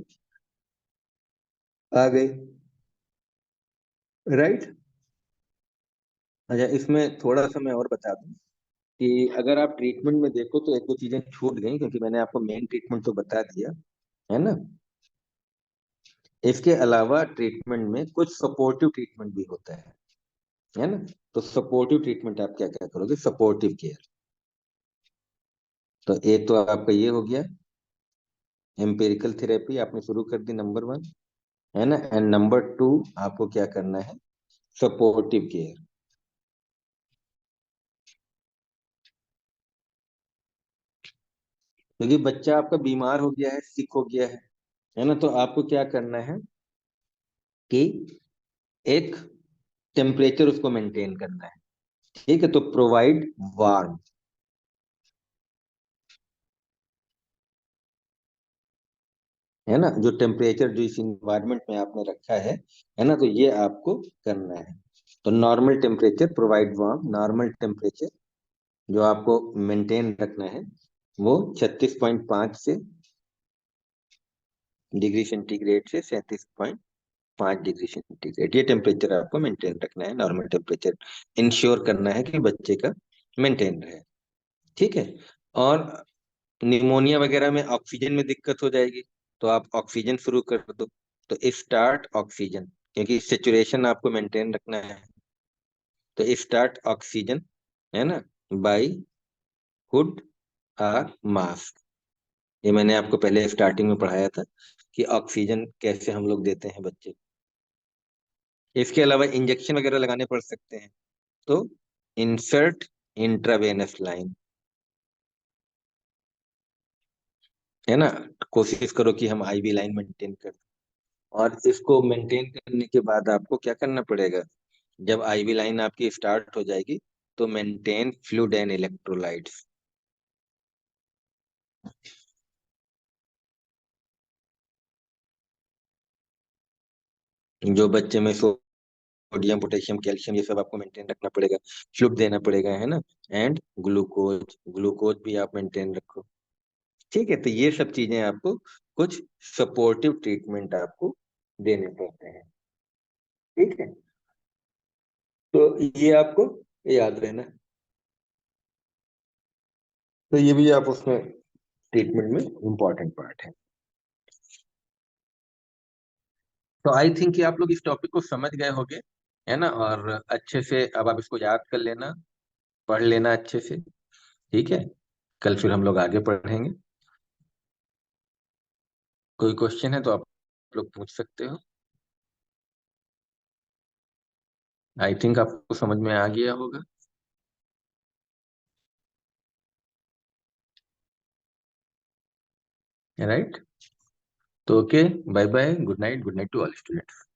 आ गई। राइट। अच्छा, इसमें थोड़ा सा मैं और बता दूं कि अगर आप ट्रीटमेंट में देखो तो एक दो चीजें छूट गई, क्योंकि मैंने आपको मेन ट्रीटमेंट तो बता दिया, है ना। इसके अलावा ट्रीटमेंट में कुछ सपोर्टिव ट्रीटमेंट भी होता है ना। तो सपोर्टिव ट्रीटमेंट आप क्या क्या करोगे, सपोर्टिव केयर। तो एक तो आपका ये हो गया, एम्पेरिकल थेरेपी आपने शुरू कर दी, नंबर 1, है ना। एंड नंबर 2, आपको क्या करना है, सपोर्टिव केयर। क्योंकि बच्चा आपका बीमार हो गया है, सिक हो गया है, है ना। तो आपको क्या करना है कि एक टेम्परेचर उसको मेंटेन करना है। ठीक है, तो प्रोवाइड वार्म, है ना, जो टेम्परेचर जो इस इन्वायरमेंट में आपने रखा है ना, तो ये आपको करना है। तो normal temperature, provide warm, normal temperature जो आपको मेंटेन रखना है वो 36.5 से डिग्री सेंटीग्रेड से 37.5 डिग्री सेंटीग्रेड, ये टेम्परेचर आपको मेंटेन रखना है। नॉर्मल टेम्परेचर इंश्योर करना है कि बच्चे का मेंटेन रहे। ठीक है। और निमोनिया वगैरह में ऑक्सीजन में दिक्कत हो जाएगी, तो आप ऑक्सीजन शुरू कर दो। तो स्टार्ट ऑक्सीजन, क्योंकि सेचुरेशन आपको मेंटेन रखना है। तो स्टार्ट ऑक्सीजन, है ना, बाई हुड और मास्क। ये मैंने आपको पहले स्टार्टिंग में पढ़ाया था कि ऑक्सीजन कैसे हम लोग देते हैं बच्चे। इसके अलावा इंजेक्शन वगैरह लगाने पड़ सकते हैं, तो इंसर्ट इंट्रावेनस लाइन, है ना। कोशिश करो कि हम आईवी लाइन मेंटेन करें। और इसको मेंटेन करने के बाद आपको क्या करना पड़ेगा, जब आईवी लाइन आपकी स्टार्ट हो जाएगी तो मेंटेन फ्लूइड एंड इलेक्ट्रोलाइट्स। जो बच्चे में सोडियम, पोटेशियम, कैल्शियम, ये सब आपको मेंटेन रखना पड़ेगा। फ्लूइड देना पड़ेगा, है ना। एंड ग्लूकोज, ग्लूकोज भी आप मेंटेन रखो। ठीक है, तो ये सब चीजें आपको, कुछ सपोर्टिव ट्रीटमेंट आपको देने पड़ते हैं। ठीक है, तो ये आपको याद रहना। तो ये भी आप उसमें ट्रीटमेंट में इम्पोर्टेंट पार्ट है। तो आई थिंक कि आप लोग इस टॉपिक को समझ गए होंगे, है ना। और अच्छे से अब आप इसको याद कर लेना, पढ़ लेना अच्छे से। ठीक है, कल फिर हम लोग आगे पढ़ेंगे। कोई क्वेश्चन है तो आप लोग पूछ सकते हो। आई थिंक आपको समझ में आ गया होगा। राइट। तो okay, bye bye, good night, good night to all students.